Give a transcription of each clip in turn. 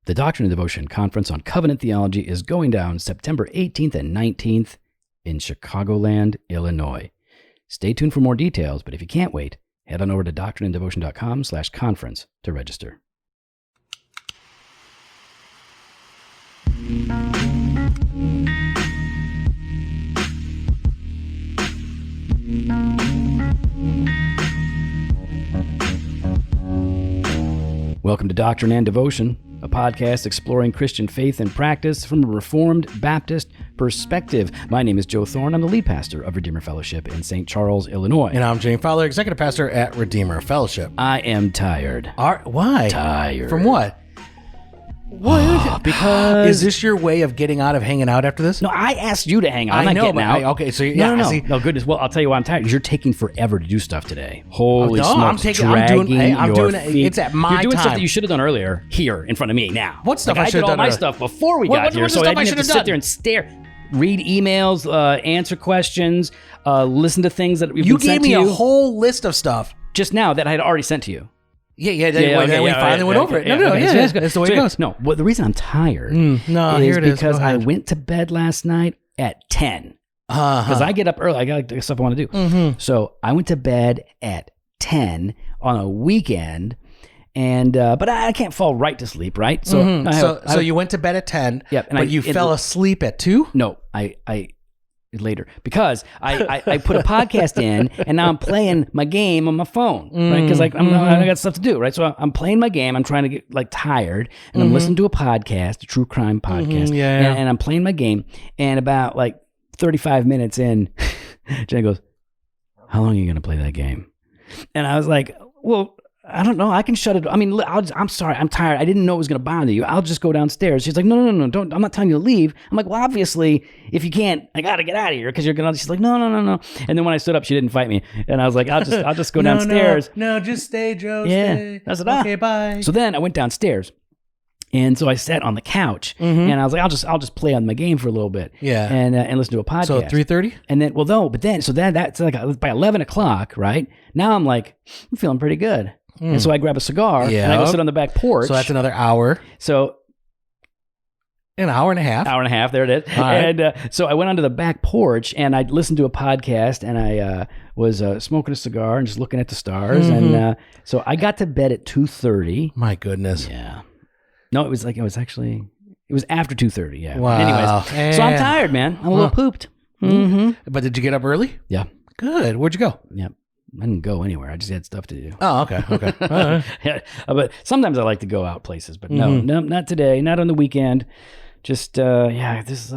The Doctrine and Devotion Conference on Covenant Theology is going down September 18th and 19th in Chicagoland, Illinois. Stay tuned for more details, but if you can't wait, head on over to doctrineanddevotion.com/conference to register. Welcome to Doctrine and Devotion, a podcast exploring Christian faith and practice from a Reformed Baptist perspective. My name is Joe Thorne. I'm the lead pastor of Redeemer Fellowship in St. Charles, Illinois. And I'm Jane Fowler, executive pastor at Redeemer Fellowship. I am tired. Why? Tired. From what? What? Because... Is this your way of getting out of hanging out after this? No, I asked you to hang out. I'm I not know, getting but out. okay, so yeah, No. see. No, goodness. Well, I'll tell you why I'm tired. Because you're taking forever to do stuff today. Holy No, smokes. I'm doing your it. feet. It's at my You're doing stuff time. that you should have done earlier here in front of me now. What stuff I I should did have all done my earlier? stuff before we What got here, was the so I stuff I didn't should have to have sit there and stare. Read emails, answer questions, listen to things that we've You been gave sent me to a you whole list of stuff. just now that I had already sent to you. Yeah, we finally went over it. No, that's the way it goes. No, well, the reason I'm tired No, is here it is. because Go I ahead. went to bed last night at 10. Because I get up early. I got stuff I want to do. Mm-hmm. So I went to bed at 10 on a weekend, and but I can't fall right to sleep, right? So So you went to bed at 10, Yep, and but you fell asleep at 2? No, I later, because I put a podcast in, and now I'm playing my game on my phone, right? Because I got stuff to do, right? So I'm playing my game. I'm trying to get tired, and I'm listening to a podcast, a true crime podcast, and I'm playing my game. And about 35 minutes in, Jenny goes, "How long are you going to play that game?" And I was like, "Well, I don't know. I can shut it. I mean, I'm sorry. I'm tired. I didn't know it was going to bother you. I'll just go downstairs." She's like, no, don't. I'm not telling you to leave. I'm like, well, obviously, if you can't, I got to get out of here because you're going to. She's like, no. And then when I stood up, she didn't fight me. And I was like, I'll just go downstairs. No, just stay, Joe. Yeah. Stay. I said, okay, bye. So then I went downstairs. And so I sat on the couch, and I was like, I'll just play on my game for a little bit, and listen to a podcast. So 3:30, and then that's like by 11 o'clock, right? Now I'm like, I'm feeling pretty good, and so I grab a cigar and I go sit on the back porch. So that's another hour. So an hour and a half. There it is. Right. And so I went onto the back porch and I listened to a podcast, and I was smoking a cigar and just looking at the stars, and so I got to bed at 2:30. My goodness. Yeah. No, it was after 2:30. Yeah. Wow. Anyways, so I'm tired, man. I'm a little pooped. But did you get up early? Yeah. Good. Where'd you go? Yeah. I didn't go anywhere. I just had stuff to do. Oh, okay. All right. Yeah. But sometimes I like to go out places, but no, not today. Not on the weekend. Just, this is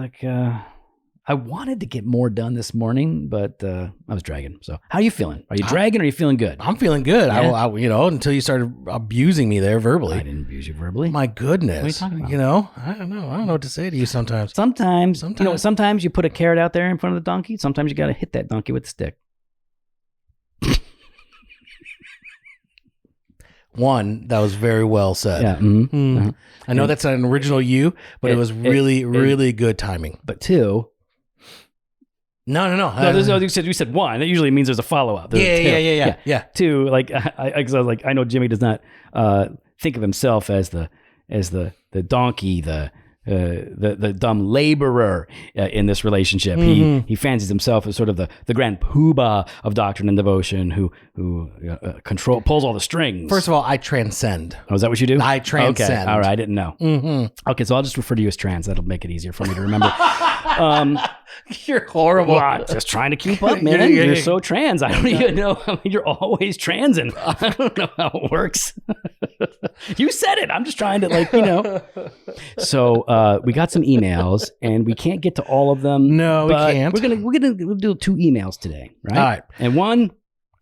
I wanted to get more done this morning, but I was dragging. So how are you feeling? Are you dragging or are you feeling good? I'm feeling good. Yeah. I until you started abusing me there verbally. I didn't abuse you verbally. My goodness. What are you talking about? I don't know. I don't know what to say to you sometimes. Sometimes you put a carrot out there in front of the donkey. Sometimes you got to hit that donkey with the stick. One, that was very well said. Yeah. I know that's not an original you, but it was really good timing. But two. No. You said one. That usually means there's a follow up. Yeah. Two, I know Jimmy does not think of himself as the donkey, the dumb laborer in this relationship. He fancies himself as sort of the grand poobah of Doctrine and Devotion, who pulls all the strings. First of all, I transcend. Oh, is that what you do? I transcend. Okay. All right, I didn't know. Okay, so I'll just refer to you as trans. That'll make it easier for me to remember. You're horrible. Well, I'm just trying to keep up, man. You're so trans. I don't even know. I mean, you're always transing. I don't know how it works. You said it. I'm just trying to, So we got some emails, and we can't get to all of them. No, we can't. We're gonna do 2 emails today, right? All right. And one.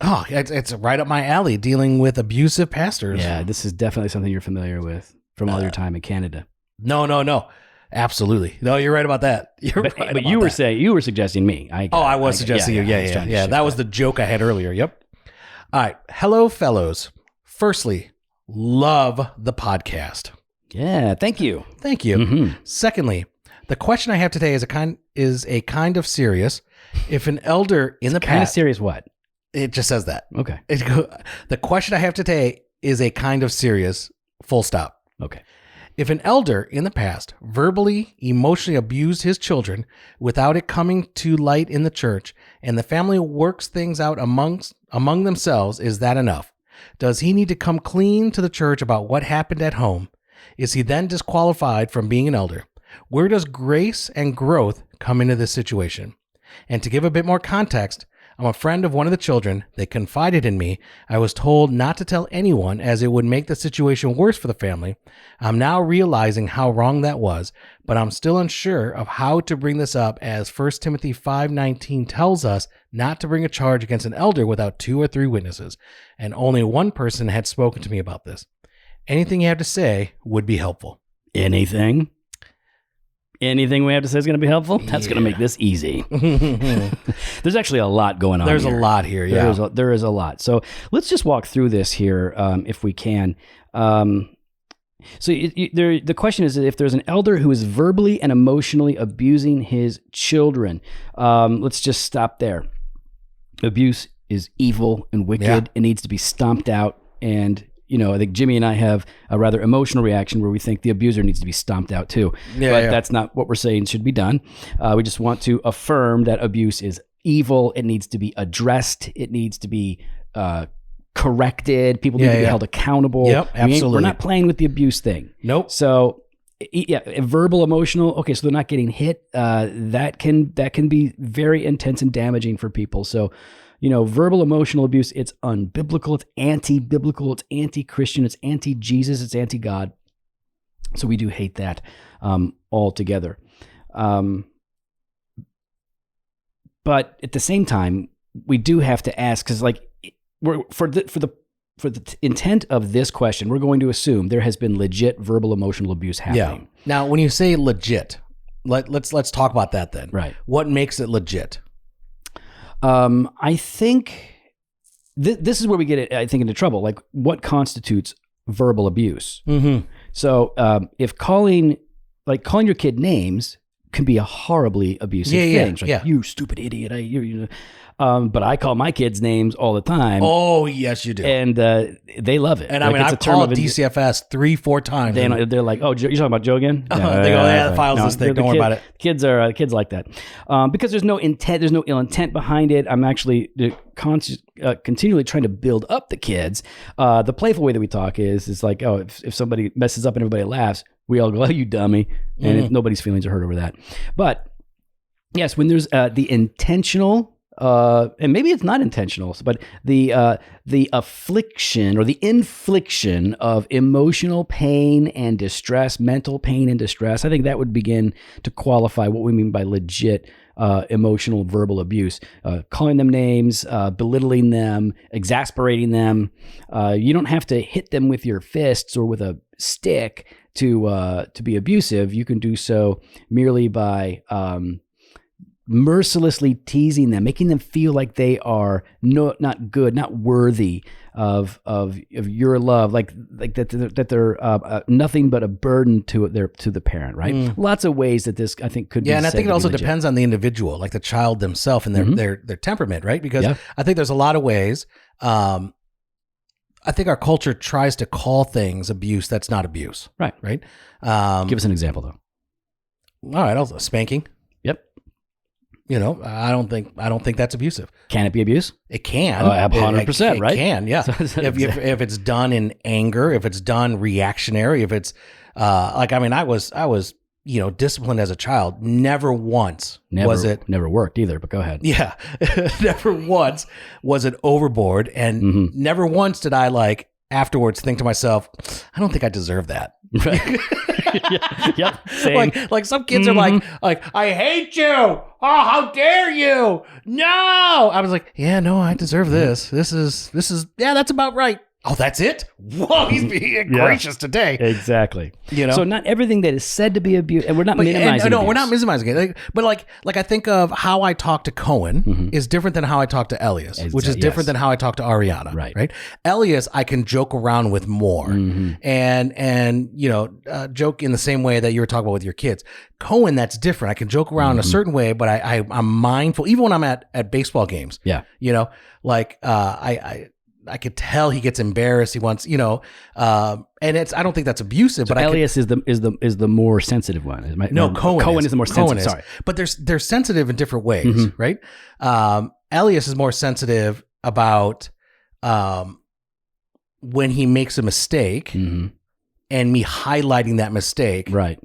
Oh, it's right up my alley, dealing with abusive pastors. Yeah, this is definitely something you're familiar with from all your time in Canada. No. Absolutely. No, you're right about that. But you were suggesting me. I was suggesting you. Yeah. That was the joke I had earlier. Yep. All right. Hello, fellows. Firstly, love the podcast. Yeah. Thank you. Thank you. Secondly, the question I have today is a kind of serious. If an elder in the past, kind of serious what? It just says that. Okay. The question I have today is a kind of serious. Full stop. Okay. If an elder in the past verbally, emotionally abused his children without it coming to light in the church, and the family works things out among themselves, is that enough? Does he need to come clean to the church about what happened at home? Is he then disqualified from being an elder? Where does grace and growth come into this situation? And to give a bit more context, I'm a friend of one of the children. They confided in me. I was told not to tell anyone as it would make the situation worse for the family. I'm now realizing how wrong that was, but I'm still unsure of how to bring this up, as 1 Timothy 5:19 tells us not to bring a charge against an elder without 2 or 3 witnesses, and only one person had spoken to me about this. Anything you have to say would be helpful. Anything we have to say is going to be helpful? That's going to make this easy. There's actually a lot going on. There's a lot here, yeah. There is a lot. So let's just walk through this here, if we can. The question is, if there's an elder who is verbally and emotionally abusing his children, let's just stop there. Abuse is evil and wicked. Yeah. It needs to be stomped out. And I think Jimmy and I have a rather emotional reaction where we think the abuser needs to be stomped out too. But that's not what we're saying should be done. We just want to affirm that abuse is evil. It needs to be addressed. It needs to be corrected. People need to be held accountable. Yep, absolutely. We're not playing with the abuse thing. Nope. So verbal, emotional. Okay, so they're not getting hit. That can be very intense and damaging for people. So verbal, emotional abuse, it's unbiblical, it's anti-biblical, it's anti-Christian, it's anti-Jesus, it's anti-God. So we do hate that altogether. But at the same time, we do have to ask, because for the intent of this question, we're going to assume there has been legit verbal, emotional abuse happening. Yeah. Now, when you say legit, let's talk about that then. Right. What makes it legit? I think this is where we get, into trouble. Like, what constitutes verbal abuse? Mm-hmm. So, if calling your kid names can be a horribly abusive thing. Like, you stupid idiot. But I call my kids names all the time. Oh, yes, you do. And they love it. And I've called DCFS 3-4 times. They're like, oh, you're talking about Joe again? They go, the file's this thing. Don't worry about it. Kids like that. Because there's no intent, there's no ill intent behind it. I'm actually continually trying to build up the kids. The playful way that we talk is like, oh, if somebody messes up and everybody laughs, we all go, oh, you dummy. And if nobody's feelings are hurt over that. But yes, when there's the intentional, and maybe it's not intentional, but the affliction or the infliction of emotional pain and distress, mental pain and distress, I think that would begin to qualify what we mean by legit emotional verbal abuse. Calling them names, belittling them, exasperating them. You don't have to hit them with your fists or with a stick to be abusive. You can do so merely by mercilessly teasing them, making them feel like they are not good, not worthy of your love, like that they're nothing but a burden to the parent, right? Lots of ways that this, I think, could be. Yeah, and I think it also depends on the individual, like the child themselves and their temperament, right? Because I think there's a lot of ways. I think our culture tries to call things abuse that's not abuse. Right. Right. Give us an example, though. All right. Also, spanking. Yep. I don't think that's abusive. Can it be abuse? It can. 100%, right? It can, yeah. If it's done in anger, if it's done reactionary, if it's I was disciplined as a child. Never once was it. Never worked either, but go ahead. Yeah. Never once was it overboard. And never once did I afterwards think to myself, I don't think I deserve that. Right. Yep. Same. Like some kids are like, I hate you. Oh, how dare you? No. I was like, yeah, no, I deserve this. This is, that's about right. Oh, that's it? Whoa, he's being gracious today. Exactly. So not everything that is said to be abuse, and we're not minimizing No, abuse. we're not minimizing it. But I think of how I talk to Cohen is different than how I talk to Elias, which is different than how I talk to Ariana. Right? Elias, I can joke around with more and joke in the same way that you were talking about with your kids. Cohen, that's different. I can joke around in a certain way, but I'm mindful, even when I'm at baseball games. Yeah. I could tell he gets embarrassed. He wants, and I don't think that's abusive. So but Elias is the more sensitive one. Cohen is the more sensitive. Sorry, but they're sensitive in different ways, right? Elias is more sensitive about when he makes a mistake and me highlighting that mistake, right,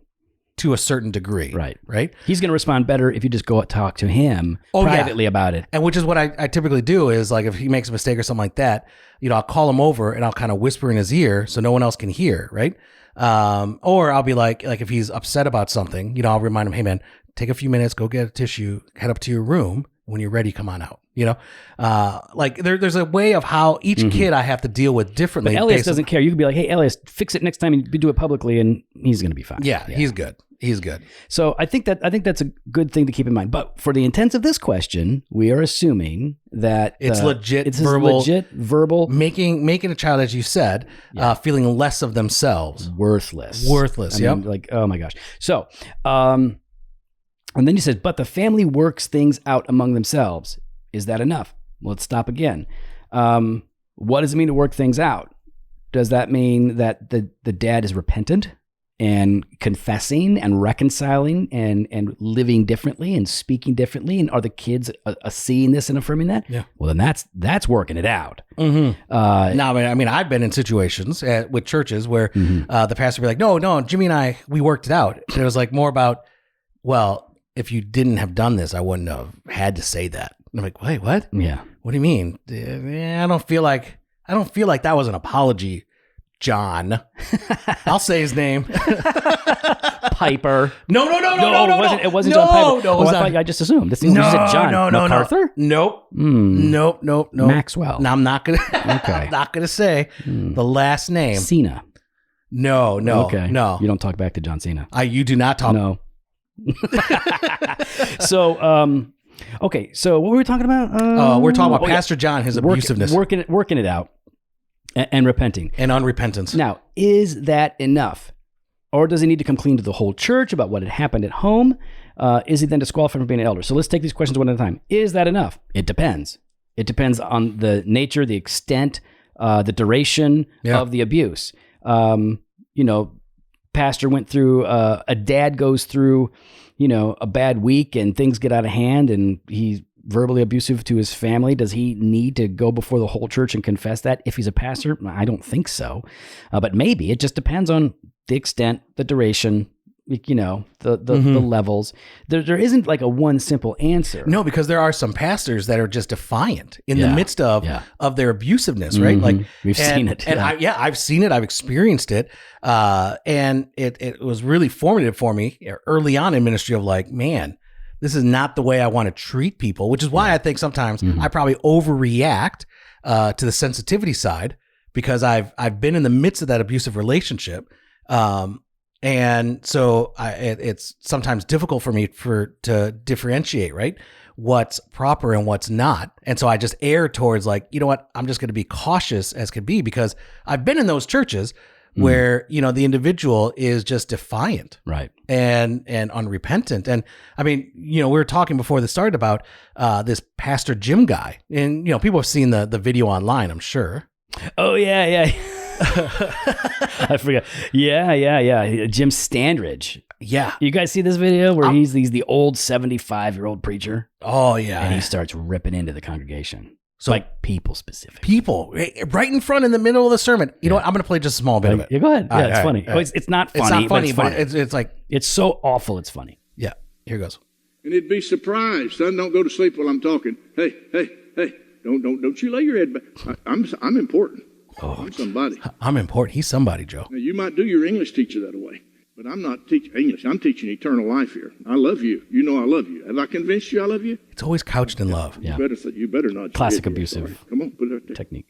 to a certain degree, right. He's going to respond better if you just go talk to him privately about it. And which is what I typically do is like if he makes a mistake or something like that, I'll call him over and I'll kind of whisper in his ear so no one else can hear, right? Or I'll be like if he's upset about something, I'll remind him, hey man, take a few minutes, go get a tissue, head up to your room. When you're ready, come on out. There's a way of how each kid I have to deal with differently. But Elias doesn't care. You can be like, hey, Elias, fix it next time and do it publicly, and he's going to be fine. Yeah, he's good. He's good. So I think that's a good thing to keep in mind. But for the intents of this question, we are assuming that it's legit verbal, making a child, as you said, feeling less of themselves, worthless. Yeah, like, oh my gosh. So, and then he says, but the family works things out among themselves. Is that enough? Well, let's stop again. What does it mean to work things out? Does that mean that the dad is repentant and confessing and reconciling and living differently and speaking differently? And are the kids seeing this and affirming that? Yeah. Well, then that's working it out. Now, I mean, I've been in situations with churches where the pastor would be like, no, Jimmy and I, we worked it out. And it was like more about, well, if you didn't have done this, I wouldn't have had to say that. And I'm like, wait, what? Yeah. What do you mean? I don't feel like that was an apology, John. I'll say his name. Piper. No. It wasn't John Piper. No, I just assumed. You said John MacArthur? Nope. Nope. Maxwell. No, I'm not gonna. I'm not gonna say the last name. Cena. No. Okay. No. You don't talk back to John Cena. You do not talk. No. So, okay. So what were we talking about? We're talking about Pastor John, his abusiveness, working it out, and repenting and unrepentance. Now, is that enough, or does he need to come clean to the whole church about what had happened at home? Is he then disqualified from being an elder? So let's take these questions one at a time. Is that enough? It depends. It depends on the nature, the extent, the duration of the abuse. Pastor went through, a dad goes through, a bad week and things get out of hand and he's verbally abusive to his family. Does he need to go before the whole church and confess that if he's a pastor? I don't think so. But maybe it just depends on the extent, the duration, the levels. There isn't like a one simple answer. No, because there are some pastors that are just defiant in the midst of their abusiveness, right? Like we've seen it. And I've seen it. I've experienced it. And it was really formative for me early on in ministry of like, man, this is not the way I want to treat people, which is why I think sometimes I probably overreact to the sensitivity side because I've been in the midst of that abusive relationship. And so it's sometimes difficult for me to differentiate, right? What's proper and what's not. And so I just err towards like, you know what? I'm just going to be cautious as could be because I've been in those churches where, the individual is just defiant. Right. And unrepentant. And I mean, we were talking before this started about this Pastor Jim guy. And, people have seen the video online, I'm sure. Oh, yeah. I forgot. Yeah. Jim Standridge. Yeah. You guys see this video where he's the old 75-year-old preacher? Oh, yeah. And he starts ripping into the congregation. So like people specific. People right in front in the middle of the sermon. You know what? I'm going to play just a small bit of it. Yeah, go ahead. Yeah, it's funny. It's not funny. It's not funny, but it's like. It's so awful. It's funny. Yeah. Here goes. And it'd be surprised. Son, don't go to sleep while I'm talking. Hey. Don't you lay your head back. I'm important. I'm somebody. I'm important. He's somebody, Joe. Now, you might do your English teacher that way, but I'm not teaching English. I'm teaching eternal life here. I love you. You know I love you. Have I convinced you I love you? It's always couched in love. Yeah. You better not. Classic abusive. Come on, put it right there. Technique.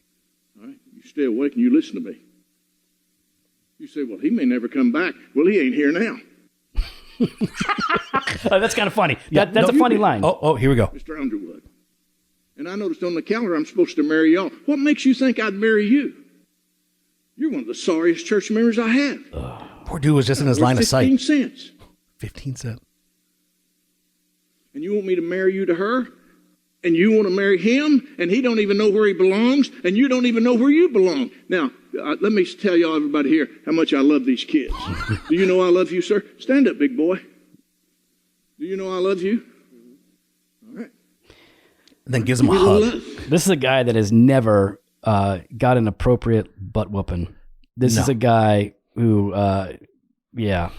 All right. You stay awake and you listen to me. You say, well, he may never come back. Well, he ain't here now. That's kind of funny. That's a funny line. Oh, here we go. Mr. Underwood. And I noticed on the calendar I'm supposed to marry y'all. What makes you think I'd marry you? You're one of the sorriest church members I have. Poor dude was just in his line of sight. 15 cents. 15 cents. And you want me to marry you to her? And you want to marry him, and he don't even know where he belongs, and you don't even know where you belong. Now, let me tell y'all, everybody here, how much I love these kids. Do you know I love you, sir? Stand up, big boy. Do you know I love you? All right. Then gives him a hug. This is a guy that has never got an appropriate butt whooping. This is a guy who, yeah.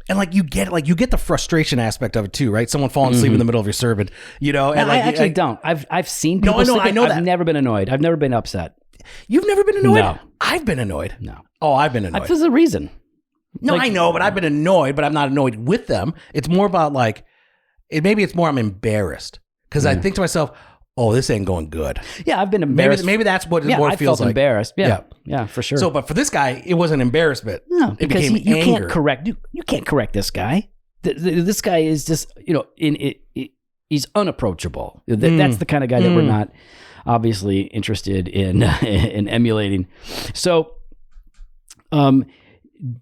And you get the frustration aspect of it too, right? Someone falling asleep in the middle of your sermon, And I actually don't. I've seen people. I know that. I've never been annoyed. I've never been upset. You've never been annoyed? No. I've been annoyed. No. Oh, I've been annoyed. There's a reason. No, I know, but I've been annoyed, but I'm not annoyed with them. It's more about maybe it's more I'm embarrassed because I think to myself, oh, this ain't going good. Yeah, I've been embarrassed. Maybe that's what it I feels felt like. Embarrassed. Yeah, for sure. So, but for this guy, it wasn't embarrassment. No, it because became you anger. can't correct. You can't correct this guy. This guy is just he's unapproachable. That's the kind of guy that we're not obviously interested in in emulating. So,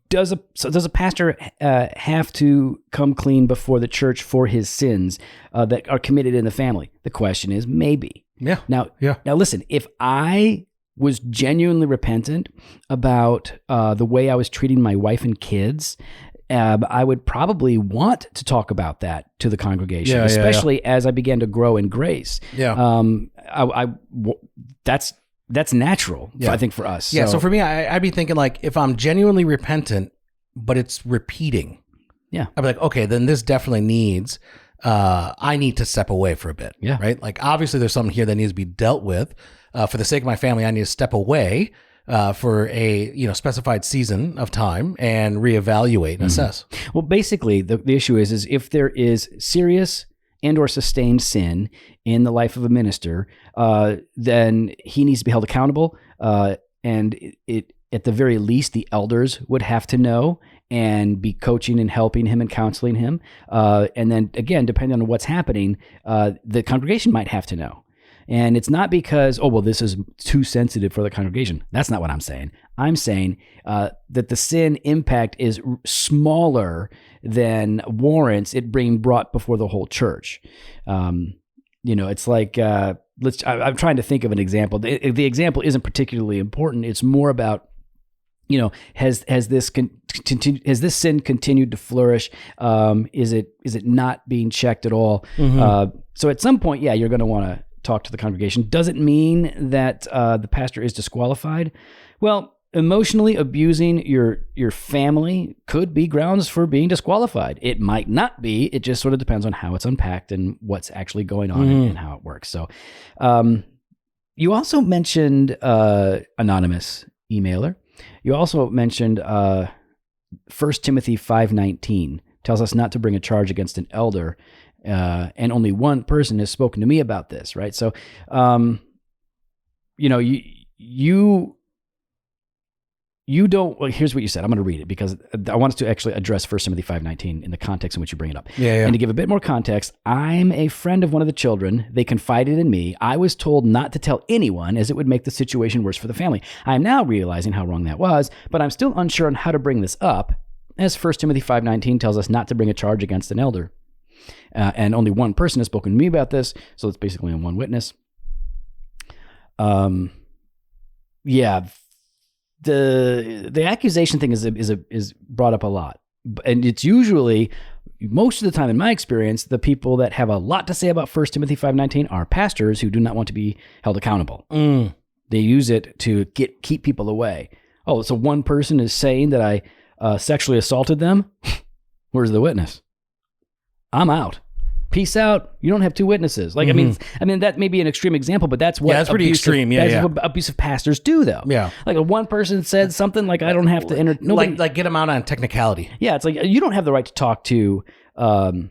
does a pastor have to come clean before the church for his sins that are committed in the family? The question is maybe. Yeah. Now listen, if I was genuinely repentant about the way I was treating my wife and kids, I would probably want to talk about that to the congregation, especially as I began to grow in grace. Yeah. That's natural, I think, for us. Yeah. So for me, I'd be thinking if I'm genuinely repentant, but it's repeating. Yeah. I'd be like, okay, then this definitely needs, I need to step away for a bit. Yeah. Right. Obviously there's something here that needs to be dealt with. For the sake of my family, I need to step away for a specified season of time and reevaluate and assess. Well, basically, the issue is if there is serious and or sustained sin in the life of a minister, then he needs to be held accountable. And it at the very least, the elders would have to know and be coaching and helping him and counseling him. And then again, depending on what's happening, the congregation might have to know. And it's not because, this is too sensitive for the congregation. That's not what I'm saying. I'm saying that the sin impact is smaller than warrants it being brought before the whole church. It's like, I'm trying to think of an example. The example isn't particularly important. It's more about, has this sin continued to flourish? Is it not being checked at all? So at some point, you're going to want to talk to the congregation. Does it mean that the pastor is disqualified? Well, emotionally abusing your family could be grounds for being disqualified. It might not be. It just sort of depends on how it's unpacked and what's actually going on and how it works. So you also mentioned anonymous emailer. You also mentioned 1 Timothy 5:19 tells us not to bring a charge against an elder. And only one person has spoken to me about this, right? So, you don't. Well, here's what you said. I'm going to read it because I want us to actually address 1 Timothy 5:19 in the context in which you bring it up. And to give a bit more context, I'm a friend of one of the children. They confided in me. I was told not to tell anyone as it would make the situation worse for the family. I am now realizing how wrong that was, but I'm still unsure on how to bring this up, as 1 Timothy 5:19 tells us not to bring a charge against an elder. And only one person has spoken to me about this, so it's basically one witness. The accusation thing is brought up a lot, and it's usually, most of the time in my experience, the people that have a lot to say about 1 Timothy 5:19 are pastors who do not want to be held accountable. They use it to keep people away. Oh, so one person is saying that I sexually assaulted them. Where's the witness? I'm out. Peace out. You don't have two witnesses. I mean, that may be an extreme example, but that's what that's pretty extreme. What abusive pastors do, though. Yeah. One person said something I don't have to enter. Nobody, get them out on technicality. Yeah, it's you don't have the right to talk to the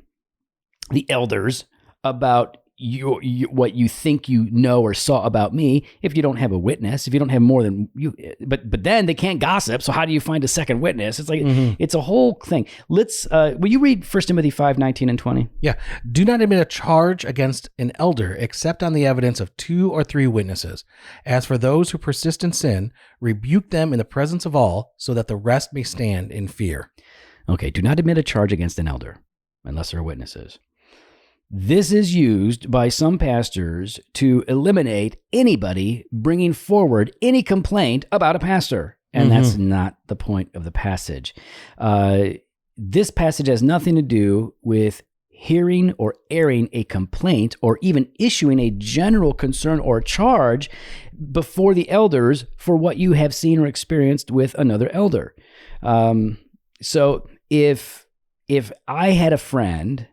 elders about what you think you know or saw about me if you don't have a witness, if you don't have more than you, but then they can't gossip. So how do you find a second witness? It's it's a whole thing. Let's, will you read 1 Timothy 5:19 and 20? Yeah. Do not admit a charge against an elder except on the evidence of 2 or 3 witnesses. As for those who persist in sin, rebuke them in the presence of all so that the rest may stand in fear. Okay. Do not admit a charge against an elder unless there are witnesses. This is used by some pastors to eliminate anybody bringing forward any complaint about a pastor. And that's not the point of the passage. This passage has nothing to do with hearing or airing a complaint or even issuing a general concern or charge before the elders for what you have seen or experienced with another elder. So if I had a friend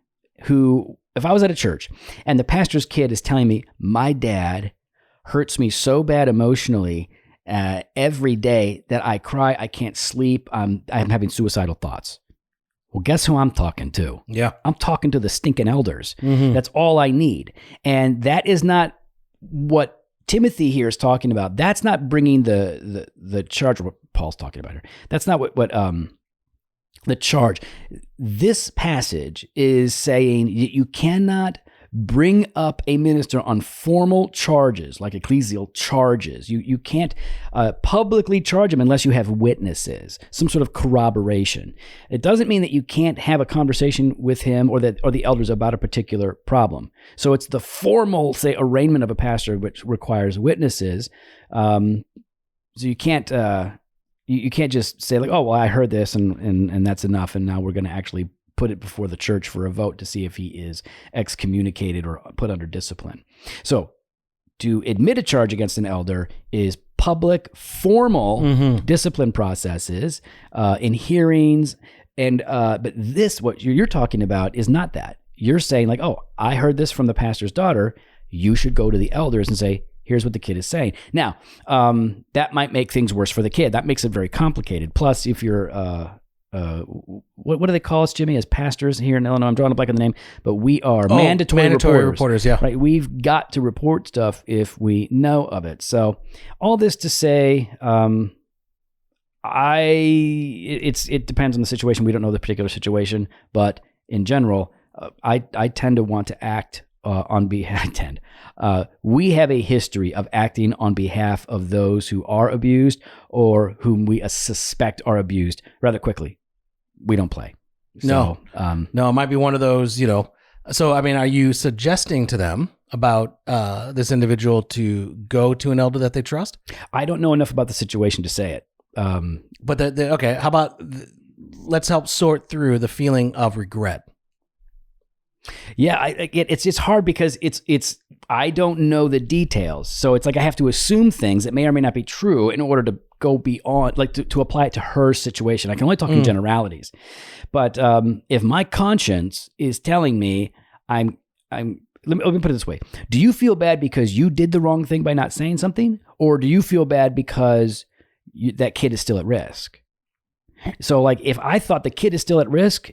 who, if I was at a church and the pastor's kid is telling me, my dad hurts me so bad emotionally every day that I cry, I can't sleep, I'm having suicidal thoughts. Well, guess who I'm talking to? Yeah. I'm talking to the stinking elders. That's all I need. And that is not what Timothy here is talking about. That's not bringing the charge, what Paul's talking about here. That's not what the charge. This passage is saying you cannot bring up a minister on formal charges, like ecclesial charges. You can't publicly charge him unless you have witnesses, some sort of corroboration. It doesn't mean that you can't have a conversation with him or the elders about a particular problem. So it's the formal, say, arraignment of a pastor, which requires witnesses. So you can't you can't just say like, oh, well, I heard this and that's enough, and now we're going to actually put it before the church for a vote to see if he is excommunicated or put under discipline. So to admit a charge against an elder is public, formal discipline processes in hearings. And but this, what you're talking about, is not that. You're saying like, oh, I heard this from the pastor's daughter. You should go to the elders and say, here's what the kid is saying. Now, that might make things worse for the kid. That makes it very complicated. Plus, if you're what do they call us, Jimmy, as pastors here in Illinois? I'm drawing a blank on the name, but we are mandatory reporters. Yeah, right. We've got to report stuff if we know of it. So, all this to say, it depends on the situation. We don't know the particular situation, but in general, I tend to want to act on behalf. We have a history of acting on behalf of those who are abused or whom we suspect are abused rather quickly. We don't play. So, no, it might be one of those, So, I mean, are you suggesting to them about this individual to go to an elder that they trust? I don't know enough about the situation to say it. But okay, how about let's help sort through the feeling of regret. Yeah, it's hard because it's I don't know the details, so it's like I have to assume things that may or may not be true in order to go beyond, like to apply it to her situation. I can only talk in generalities, but if my conscience is telling me let me put it this way: do you feel bad because you did the wrong thing by not saying something, or do you feel bad because that kid is still at risk? So, like, if I thought the kid is still at risk,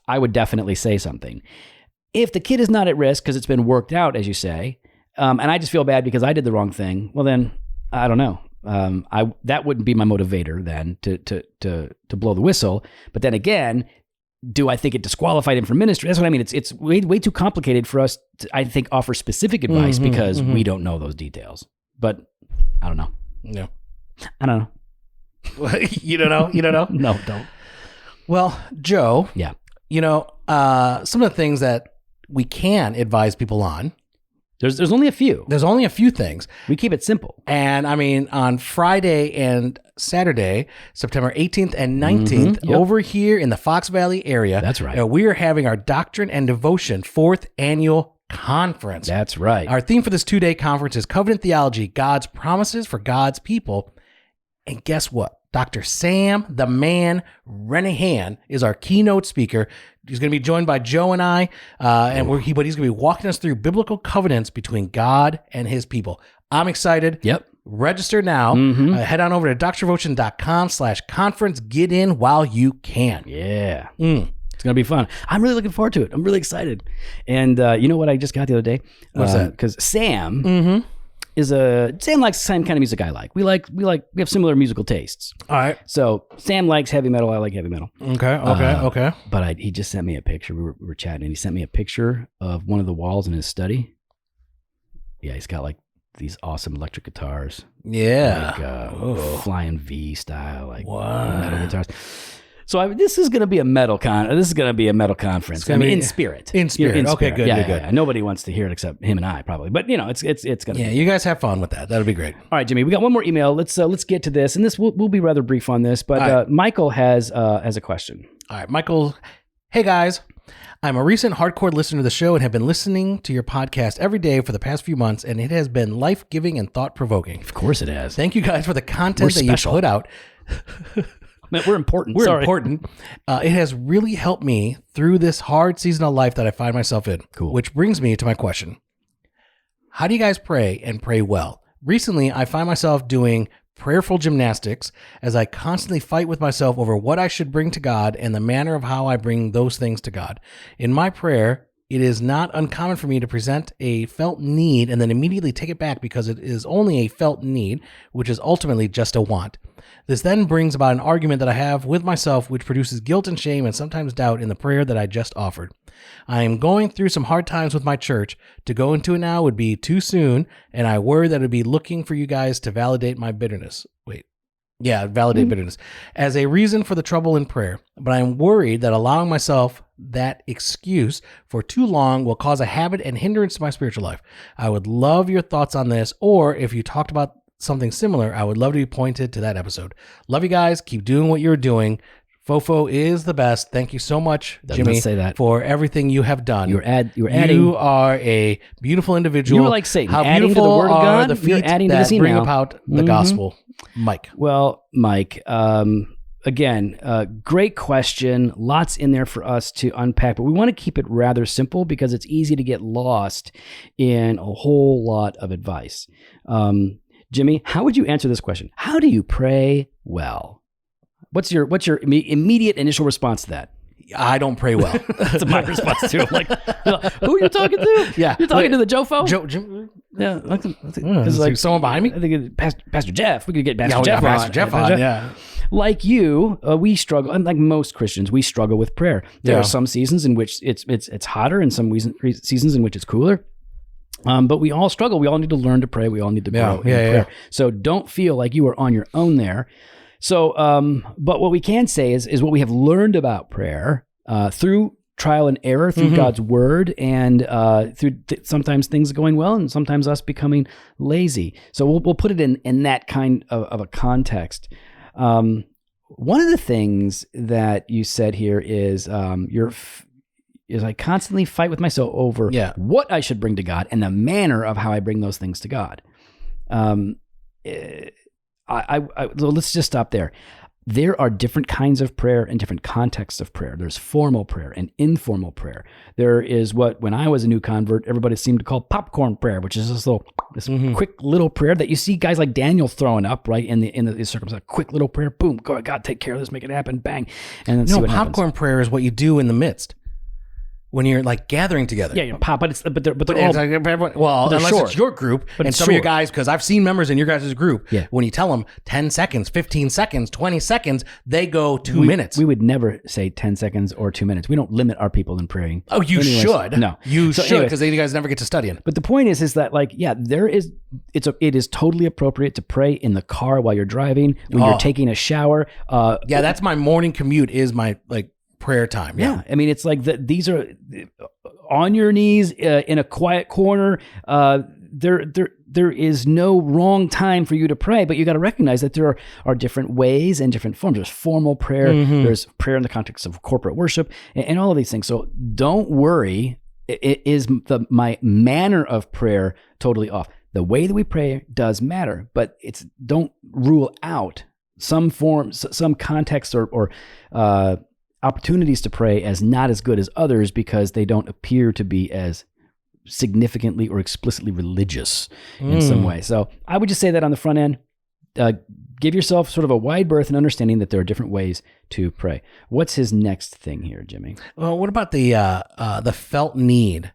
I would definitely say something. If the kid is not at risk because it's been worked out, as you say, and I just feel bad because I did the wrong thing, well, then I don't know. That wouldn't be my motivator then to blow the whistle. But then again, do I think it disqualified him from ministry? That's what I mean. It's way too complicated for us to, I think, offer specific advice because we don't know those details. But I don't know. No, I don't know. You don't know? You don't know? No, don't. Well, Joe. Yeah. Some of the things that we can advise people on. There's only a few. There's only a few things. We keep it simple. And I mean, on Friday and Saturday, September 18th and 19th, over here in the Fox Valley area. That's right. We are having our Doctrine and Devotion 4th Annual Conference. That's right. Our theme for this 2-day conference is Covenant Theology, God's Promises for God's People. And guess what? Dr. Sam, the man, Renahan is our keynote speaker. He's going to be joined by Joe and I, but he's going to be walking us through biblical covenants between God and his people. I'm excited. Yep. Register now. Head on over to drvotion.com/conference. Get in while you can. Yeah. It's going to be fun. I'm really looking forward to it. I'm really excited. And you know what I just got the other day? What's that? Because Sam... Sam likes the same kind of music I like. We have similar musical tastes. All right. So Sam likes heavy metal. I like heavy metal. Okay. But he just sent me a picture. We were chatting, and he sent me a picture of one of the walls in his study. Yeah, he's got like these awesome electric guitars. Yeah. Like Flying V style, like metal guitars. So this is going to be a metal conference. I mean, in spirit. In spirit. Okay, good. Yeah. Nobody wants to hear it except him and I, probably. But it's going to. Yeah, you guys have fun with that. That'll be great. All right, Jimmy. We got one more email. Let's get to this, and this we'll be rather brief on this. But right. Michael has a question. All right, Michael. Hey guys. I'm a recent hardcore listener to the show and have been listening to your podcast every day for the past few months, and it has been life-giving and thought-provoking. Of course it has. Thank you guys for the content that you put out. Man, we're important. We're important. It has really helped me through this hard season of life that I find myself in. Cool. Which brings me to my question. How do you guys pray and pray well? Recently, I find myself doing prayerful gymnastics as I constantly fight with myself over what I should bring to God and the manner of how I bring those things to God. In my prayer, it is not uncommon for me to present a felt need and then immediately take it back because it is only a felt need, which is ultimately just a want. This then brings about an argument that I have with myself, which produces guilt and shame and sometimes doubt in the prayer that I just offered. I am going through some hard times with my church. To go into it now would be too soon, and I worry that it would be looking for you guys to validate my bitterness. Validate bitterness as a reason for the trouble in prayer. But I'm worried that allowing myself that excuse for too long will cause a habit and hindrance to my spiritual life. I would love your thoughts on this, or if you talked about something similar, I would love to be pointed to that episode. Love you guys. Keep doing what you're doing. Fofo is the best. Thank you so much, Jimmy, for everything you have done. You're adding. You are a beautiful individual. You're like Satan. How adding beautiful to the word of are God, the feet you're adding to that this email. bring about the gospel. Mike. Well, Mike, again, great question. Lots in there for us to unpack, but we want to keep it rather simple because it's easy to get lost in a whole lot of advice. Jimmy, how would you answer this question? How do you pray well? What's your immediate initial response to that? I don't pray well. That's my response too. Like, who are you talking to? Yeah, you're talking to the Jofo. Yeah, because like someone behind me. I think Pastor Jeff. We could get Pastor Jeff on. Yeah. Like you, we struggle. Unlike most Christians, we struggle with prayer. There are some seasons in which it's hotter, and some seasons in which it's cooler. But we all struggle. We all need to learn to pray. We all need to grow in prayer. So don't feel like you are on your own there. So, but what we can say is what we have learned about prayer through trial and error, through God's word, and through sometimes things going well and sometimes us becoming lazy. So we'll put it in that kind of a context. One of the things that you said here is I constantly fight with myself over what I should bring to God and the manner of how I bring those things to God. So let's just stop there. There are different kinds of prayer and different contexts of prayer. There's formal prayer and informal prayer. There is what, when I was a new convert, everybody seemed to call popcorn prayer, which is this quick little prayer that you see guys like Daniel throwing up, right? In the circumstance, quick little prayer, boom, God, take care of this, make it happen, bang. And then see what popcorn happens. Prayer is what you do in the midst. When you're like gathering together. Yeah, you pop, but they're all, unless short. it's your group but and some of your guys, because I've seen members in your guys' group, when you tell them 10 seconds, 15 seconds, 20 seconds, they go 2 minutes. We would never say 10 seconds or 2 minutes. We don't limit our people in praying. Oh, you should. No. You should, because you guys never get to studying. But the point is that it is totally appropriate to pray in the car while you're driving, when you're taking a shower. That's my morning commute is my prayer time. Yeah. I mean, it's like these are on your knees in a quiet corner. There is no wrong time for you to pray, but you got to recognize that there are different ways and different forms. There's formal prayer. There's prayer in the context of corporate worship and all of these things. So don't worry. Is my manner of prayer totally off? The way that we pray does matter, but don't rule out some forms, some context or opportunities to pray as not as good as others because they don't appear to be as significantly or explicitly religious in some way. So I would just say that on the front end, give yourself sort of a wide berth and understanding that there are different ways to pray. What's his next thing here, Jimmy? Well, what about the felt need?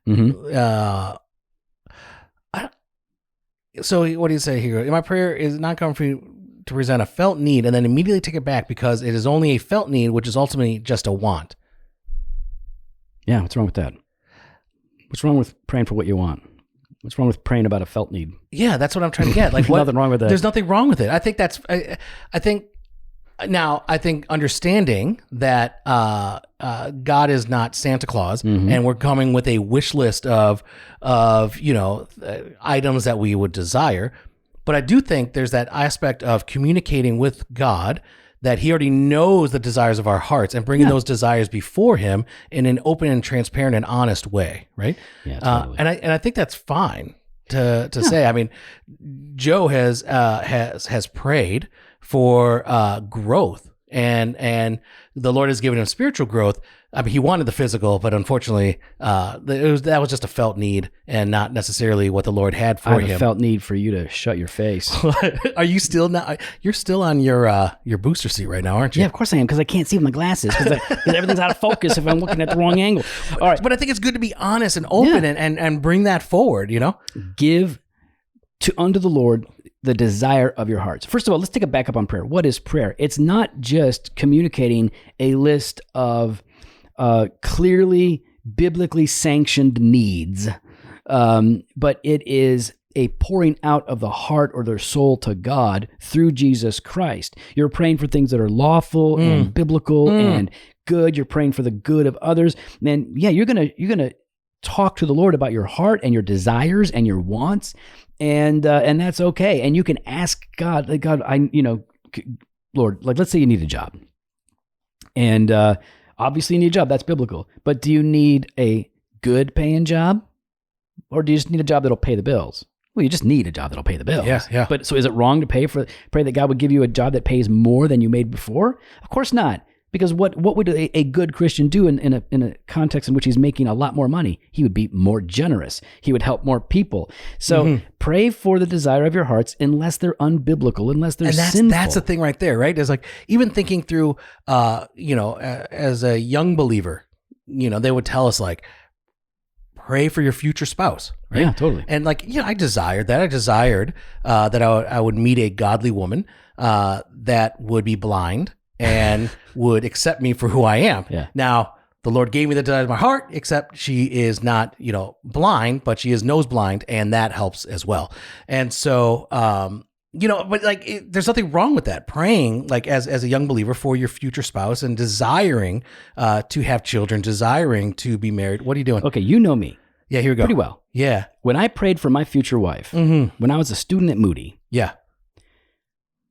So what do you say here? My prayer is not coming for you to present a felt need and then immediately take it back because it is only a felt need, which is ultimately just a want. Yeah, what's wrong with that? What's wrong with praying for what you want? What's wrong with praying about a felt need? Yeah, that's what I'm trying to get. Like, nothing wrong with that. There's nothing wrong with it. I think Now, I think understanding that God is not Santa Claus, and we're coming with a wish list of items that we would desire. But I do think there's that aspect of communicating with God, that he already knows the desires of our hearts, and bringing those desires before him in an open and transparent and honest way, right? Yeah, totally. And I think that's fine to say. I mean, Joe has prayed for growth, and the Lord has given him spiritual growth. I mean, he wanted the physical, but unfortunately, that was just a felt need and not necessarily what the Lord had for I have him. a felt need for you to shut your face. Are you still not? You're still on your booster seat right now, aren't you? Yeah, of course I am, because I can't see with my glasses, because everything's out of focus if I'm looking at the wrong angle. All right. But I think it's good to be honest and open and bring that forward, Give unto the Lord the desire of your hearts. First of all, let's take a back up on prayer. What is prayer? It's not just communicating a list of clearly biblically sanctioned needs, but it is a pouring out of the heart or their soul to God through Jesus Christ. You're praying for things that are lawful and biblical and good. You're praying for the good of others. Then, you're gonna talk to the Lord about your heart and your desires and your wants, and that's okay. And you can ask God, like, God, Lord, like, let's say you need a job, and obviously you need a job. That's biblical. But do you need a good paying job, or do you just need a job that'll pay the bills? Well, you just need a job that'll pay the bills. Yeah. But so is it wrong to pray that God would give you a job that pays more than you made before? Of course not. Because what would a good Christian do in a context in which he's making a lot more money? He would be more generous. He would help more people. So pray for the desire of your hearts, unless they're unbiblical, unless they're sinful. That's the thing right there, right? It's like, even thinking through, as a young believer, they would tell us, like, pray for your future spouse, right? Yeah, totally. And I desired that. I desired that I would meet a godly woman that would be blind and would accept me for who I am. Yeah. Now, the Lord gave me the desire of my heart, except she is not, blind, but she is nose blind, and that helps as well. And so, but there's nothing wrong with that. Praying, like, as a young believer, for your future spouse, and desiring to have children, desiring to be married. What are you doing? Okay, you know me. Yeah, here we go. Pretty well. Yeah. When I prayed for my future wife, when I was a student at Moody, Yeah.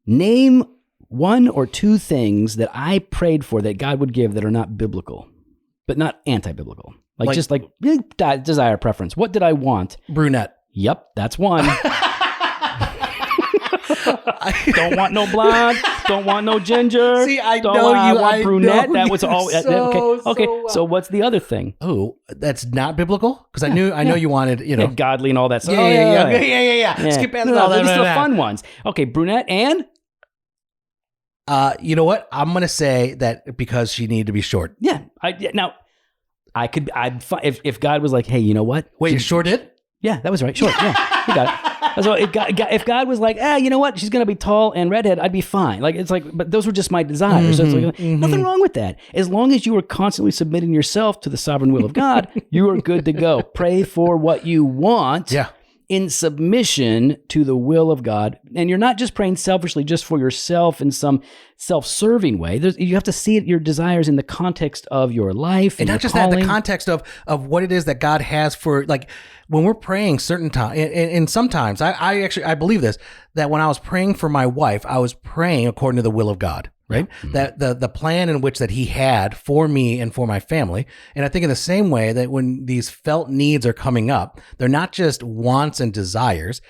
name one or two things that I prayed for that God would give that are not biblical, but not anti-biblical. Like just like desire, preference. What did I want? Brunette. Yep, that's one. Don't want no blonde. Don't want no ginger. See, I don't know want, you. I want I brunette. know That was you all. Okay. well. So what's the other thing? Oh, that's not biblical? Because I know you wanted, Yeah, godly and all that stuff. Yeah. Skip past all that. These are the fun ones. Okay, brunette and. You know what? I'm gonna say that because she needed to be short. Yeah. If God was like, hey, you know what? Wait, you're shorted? Yeah, that was right. Short. Yeah, you got it. So if God was like, you know what? She's gonna be tall and redhead, I'd be fine. Like, it's like, but those were just my desires. So it's like, nothing wrong with that. As long as you are constantly submitting yourself to the sovereign will of God, you are good to go. Pray for what you want. Yeah. In submission to the will of God. And you're not just praying selfishly just for yourself in some self-serving way. You have to see your desires in the context of your life. And not just that, the context of what it is that God has for, like, when we're praying certain times, and sometimes, I believe this, that when I was praying for my wife, I was praying according to the will of God. Right? That the plan in which that he had for me and for my family. And I think in the same way that when these felt needs are coming up, they're not just wants and desires.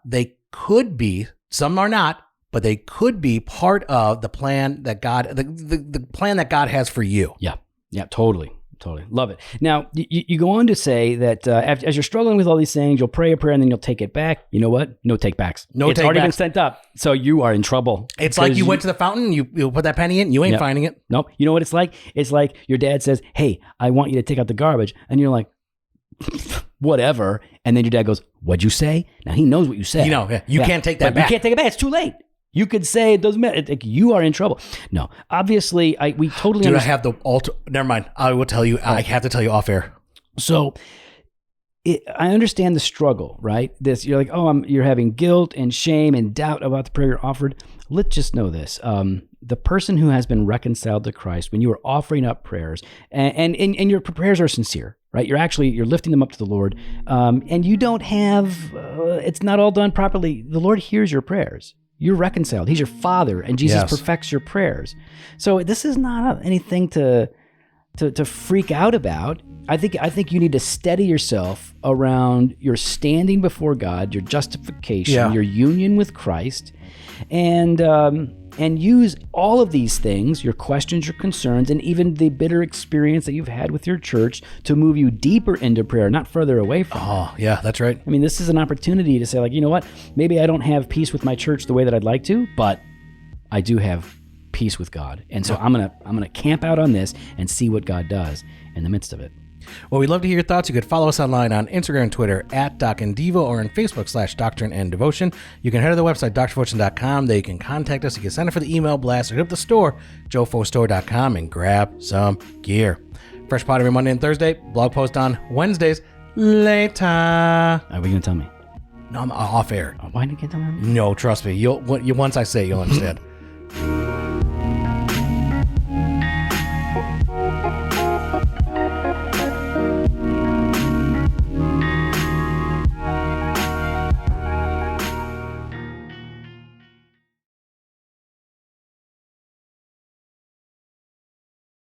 They could be, some are not, but they could be part of the plan that God, the plan that God has for you. Yeah. Yeah, totally. Love it. Now, you go on to say that as you're struggling with all these things, you'll pray a prayer and then you'll take it back. You know what? No take backs. It's already been sent up. So you are in trouble. It's like you went to the fountain, you put that penny in, you ain't finding it. Nope. You know what it's like? It's like your dad says, hey, I want you to take out the garbage. And you're like, whatever. And then your dad goes, what'd you say? Now he knows what you said. You can't take that back. You can't take it back. It's too late. You could say it doesn't matter. You are in trouble. No, obviously, we totally. Dude, I have the never mind. I will tell you. I have to tell you off air. So, I understand the struggle, right? You're like, you're having guilt and shame and doubt about the prayer you're offered. Let's just know this. the person who has been reconciled to Christ, when you are offering up prayers and your prayers are sincere, right? You're lifting them up to the Lord, and you don't have, it's not all done properly. The Lord hears your prayers. You're reconciled. He's your Father, and Jesus perfects your prayers. So this is not anything to freak out about. I think you need to steady yourself around your standing before God, your justification, your union with Christ, and use all of these things, your questions, your concerns, and even the bitter experience that you've had with your church to move you deeper into prayer, not further away from it. Oh, yeah, that's right. I mean, this is an opportunity to say, like, you know what? Maybe I don't have peace with my church the way that I'd like to, but I do have peace with God. And so I'm gonna camp out on this and see what God does in the midst of it. Well, we'd love to hear your thoughts. You could follow us online on Instagram and Twitter at Doc and Devo, or on Facebook /Doctrine and Devotion. You can head to the website, drdevotion.com. There you can contact us. You can sign up for the email blast, or hit up the store, jofostore.com, and grab some gear. Fresh pod every Monday and Thursday. Blog post on Wednesdays. Later. Are we going to tell me? No, I'm off air. Why didn't you tell me? No, trust me. Once I say it, you'll understand.